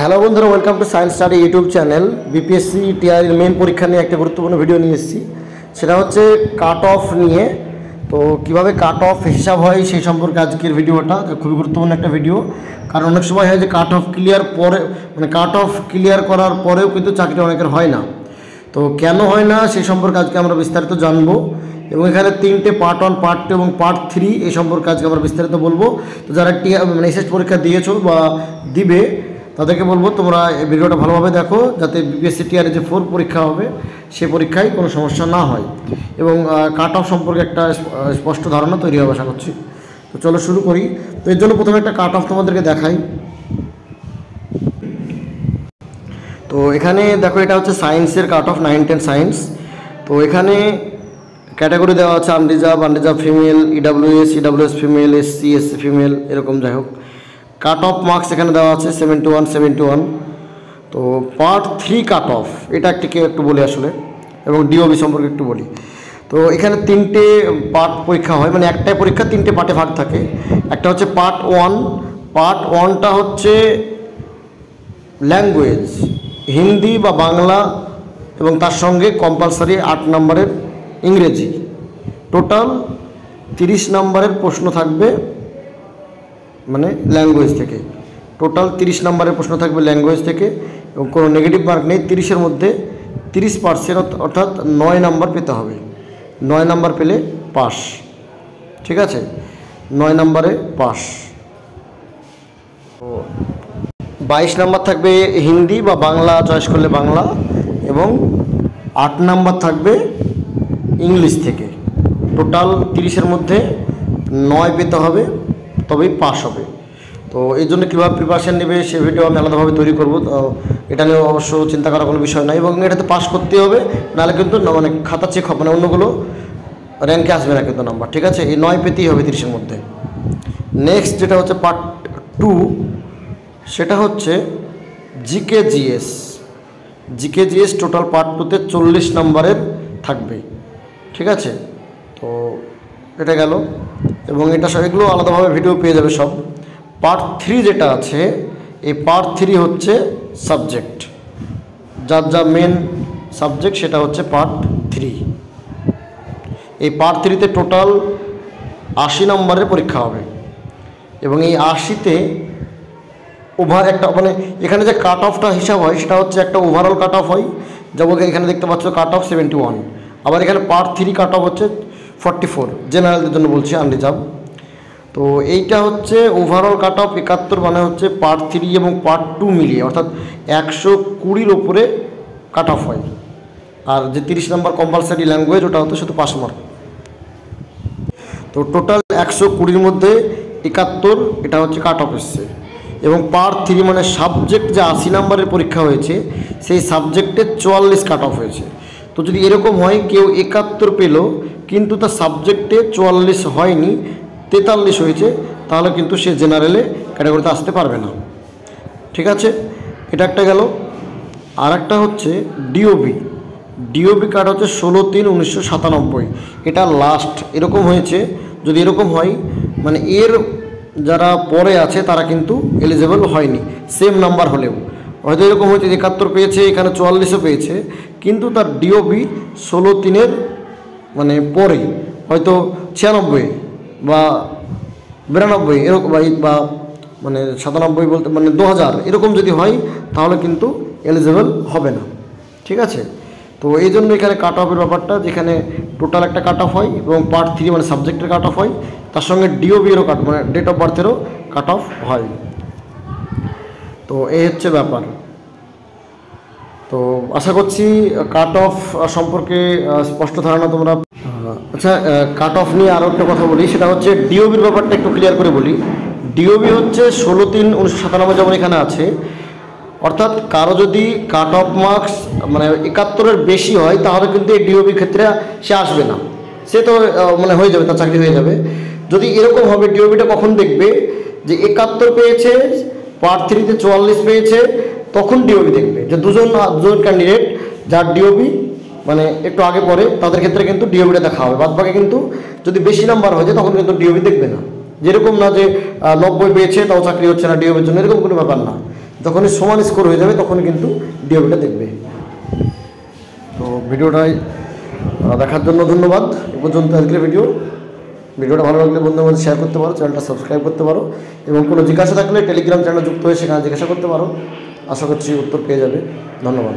Hello বন্ধুরা, welcome to science study YouTube channel. BPSC TR main পরীক্ষা নিয়ে একটা গুরুত্বপূর্ণ ভিডিও নিয়ে এসেছি। সেটা হচ্ছে কাট অফ নিয়ে। তো কিভাবে কাট অফ হিসাব হয় সেই সম্পর্কে আজকের ভিডিওটা খুবই গুরুত্বপূর্ণ একটা ভিডিও। কারণ অনেক সময় হয় যে কাট অফ ক্লিয়ার পরে কাট অফ ক্লিয়ার করার পরেও কিন্তু চাকরি অনেকের হয় না। তো কেন হয় না সেই সম্পর্কে আজকে আমরা বিস্তারিত জানবো। এবং এখানে তিনটে পার্ট 1, পার্ট 2 এবং পার্ট 3 এই সম্পর্কে আজকে আমরা বিস্তারিত বলবো। তো যারা এসএসসি পরীক্ষা দিয়েছো বা দিবে তাদেরকে বলবো তোমরা এই ভিডিওটা ভালোভাবে দেখো, যাতে বিপিএসসি টিআর যে 4 পরীক্ষা হবে সে পরীক্ষায় কোনো সমস্যা না হয় এবং কাট অফ সম্পর্কে একটা স্পষ্ট ধারণা তৈরি হবে আশা করছি। তো চলো শুরু করি। তো এর জন্য প্রথমে একটা কাট অফ তোমাদেরকে দেখাই। তো এখানে দেখো, এটা হচ্ছে সায়েন্সের কাট অফ 9, 10 সায়েন্স। তো এখানে ক্যাটাগরি দেওয়া আছে unreserved female, EWS female, SC female, এরকম যাই হোক। কাট অফ মার্কস এখানে দেওয়া আছে 71। তো পার্ট 3 কাট অফ এটা একটু বলি আসলে, এবং ডিওবি সম্পর্কে একটু বলি। তো এখানে তিনটে পার্ট পরীক্ষা হয়, একটাই পরীক্ষা তিনটে পার্টে ভাগ থাকে। একটা হচ্ছে পার্ট 1। পার্ট 1টা হচ্ছে ল্যাঙ্গুয়েজ, হিন্দি বা বাংলা, এবং তার সঙ্গে কম্পালসারি 8 নম্বরের ইংরেজি। টোটাল 30 নম্বরের প্রশ্ন থাকবে ল্যাঙ্গুয়েজ থেকে। টোটাল 30 নম্বরের প্রশ্ন থাকবে ল্যাঙ্গুয়েজ থেকে, এবং কোনো নেগেটিভ মার্ক নেই। 30-এর মধ্যে 30%, অর্থাৎ 9 নম্বর পেতে হবে। 9 নম্বর পেলে পাস, ঠিক আছে? 9 নম্বরে পাস। তো 22 নম্বর থাকবে হিন্দি বা বাংলা চয়েস করলে বাংলা, এবং 8 নম্বর থাকবে ইংলিশ থেকে। টোটাল 30-এর মধ্যে 9 পেতে হবে, তবেই পাস হবে। তো এই জন্য কীভাবে প্রিপারেশান নেবে সে ভিডিও আমি আলাদাভাবে তৈরি করবো। তো এটা নিয়ে অবশ্য চিন্তা করার কোনো বিষয় নয়, এবং এটাতে পাস করতে হবে, নাহলে কিন্তু খাতা চেক হবে, অন্যগুলো র্যাঙ্কে আসবে না কিন্তু নাম্বার, ঠিক আছে? এই 9 পেতেই হবে 30-এর মধ্যে। নেক্সট যেটা হচ্ছে পার্ট 2, সেটা হচ্ছে জিকে জিএস। টোটাল পার্ট 2-তে 40 নম্বরের থাকবে, ঠিক আছে? তো এটা গেল, এবং এটা এগুলো আলাদাভাবে ভিডিও পেয়ে যাবে সব। পার্ট 3 যেটা আছে, এই পার্ট 3 হচ্ছে সাবজেক্ট, যা মেন সাবজেক্ট সেটা হচ্ছে পার্ট 3। এই পার্ট 3-তে টোটাল 80 নম্বরের পরীক্ষা হবে, এবং এই 80-তে ওভার একটা এখানে যে কাট অফটা হিসাব হয় সেটা হচ্ছে একটা ওভারঅল কাট অফ হয়, যেমন এখানে দেখতে পাচ্ছ কাট অফ 71। আবার এখানে পার্ট 3 কাট অফ হচ্ছে 44, জেনারেলদের জন্য বলছি, আনরিজার্ভ। তো এইটা হচ্ছে ওভারঅল কাট অফ 71, হচ্ছে পার্ট 3 এবং পার্ট 2 মিলিয়ে, অর্থাৎ 120-র উপরে কাট অফ হয়। আর যে 30 নম্বর কম্পালসারি ল্যাঙ্গুয়েজ, ওটা হচ্ছে শুধু পাস মার্ক। তো টোটাল 120-র মধ্যে 71 এটা হচ্ছে কাট অফ এসছে। এবং পার্ট 3 সাবজেক্ট যে 80 নম্বরের পরীক্ষা হয়েছে, সেই সাবজেক্টে 44 কাট অফ হয়েছে। তো যদি এরকম হয় কেউ 71 পেল কিন্তু তার সাবজেক্টে 44 হয়নি, 43 হয়েছে, তাহলে কিন্তু সে জেনারেলে ক্যাটাগরিতে আসতে পারবে না, ঠিক আছে? এটা একটা গেল। আর একটা হচ্ছে ডিওবি কার্ড হচ্ছে 16/3/1997। এটা লাস্ট এরকম হয়েছে। যদি এরকম হয় এর যারা পরে আছে তারা কিন্তু এলিজেবল হয়নি, সেম নাম্বার হলেও। হয়তো এরকম হয়েছে 71 পেয়েছে, এখানে 44ও পেয়েছে, কিন্তু তার ডিওবি 16/3-এর পরে, হয়তো 96 বা 92 এরকম, বা 97 বলতে 2000 এরকম যদি হয়, তাহলে কিন্তু এলিজেবল হবে না, ঠিক আছে? তো এই জন্য এখানে কাট অফের ব্যাপারটা, যেখানে টোটাল একটা কাট অফ হয়, এবং পার্ট 3 সাবজেক্টের কাট অফ হয়, তার সঙ্গে ডিওবিরও ডেট অফ বার্থেরও কাট অফ হয়। তো এই হচ্ছে ব্যাপার। তো আশা করছি কাট অফ সম্পর্কে স্পষ্ট ধারণা তোমরা। আচ্ছা, কাট অফ নিয়ে আরও একটা কথা বলি, সেটা হচ্ছে ডিওবির ব্যাপারটা একটু ক্লিয়ার করে বলি। ডিওবি হচ্ছে 16/3/1997 যেমন এখানে আছে, অর্থাৎ কারো যদি কাট অফ মার্কস 71-এর বেশি হয়, তাহলে কিন্তু এই ডিওবির ক্ষেত্রে সে আসবে না, সে তো হয়ে যাবে, তার চাকরি হয়ে যাবে। যদি এরকম হবে, ডিওবিটা কখন দেখবে যে 71 পেয়েছে, পার্ট 3-তে 44 পেয়েছে, তখন ডিওবি দেখবে যে দুজন ক্যান্ডিডেট যার ডিওবি একটু আগে পরে, তাদের ক্ষেত্রে কিন্তু ডিওবিটা দেখা হবে। বাদবাকি কিন্তু যদি বেশি নাম্বার হয়ে যায় তখন কিন্তু ডিওবি দেখবে না। যেরকম না যে 90 পেয়েছে তাও চাকরি হচ্ছে না ডিওবির জন্য, এরকম কোনো ব্যাপার না। যখনই সমান স্কোর হয়ে যাবে তখনই কিন্তু ডিওবিটা দেখবে। তো ভিডিওটাই দেখার জন্য ধন্যবাদ। এ পর্যন্ত আজকের ভিডিওটা ভালো লাগলে বন্ধুদের মধ্যে শেয়ার করতে পারো, চ্যানেলটা সাবস্ক্রাইব করতে পারো এবং কোনো জিজ্ঞাসা থাকলে টেলিগ্রাম চ্যানেলে যুক্ত হয়ে সেখানে জিজ্ঞাসা করতে পারো। আশা করছি উত্তর পেয়ে যাবে। ধন্যবাদ।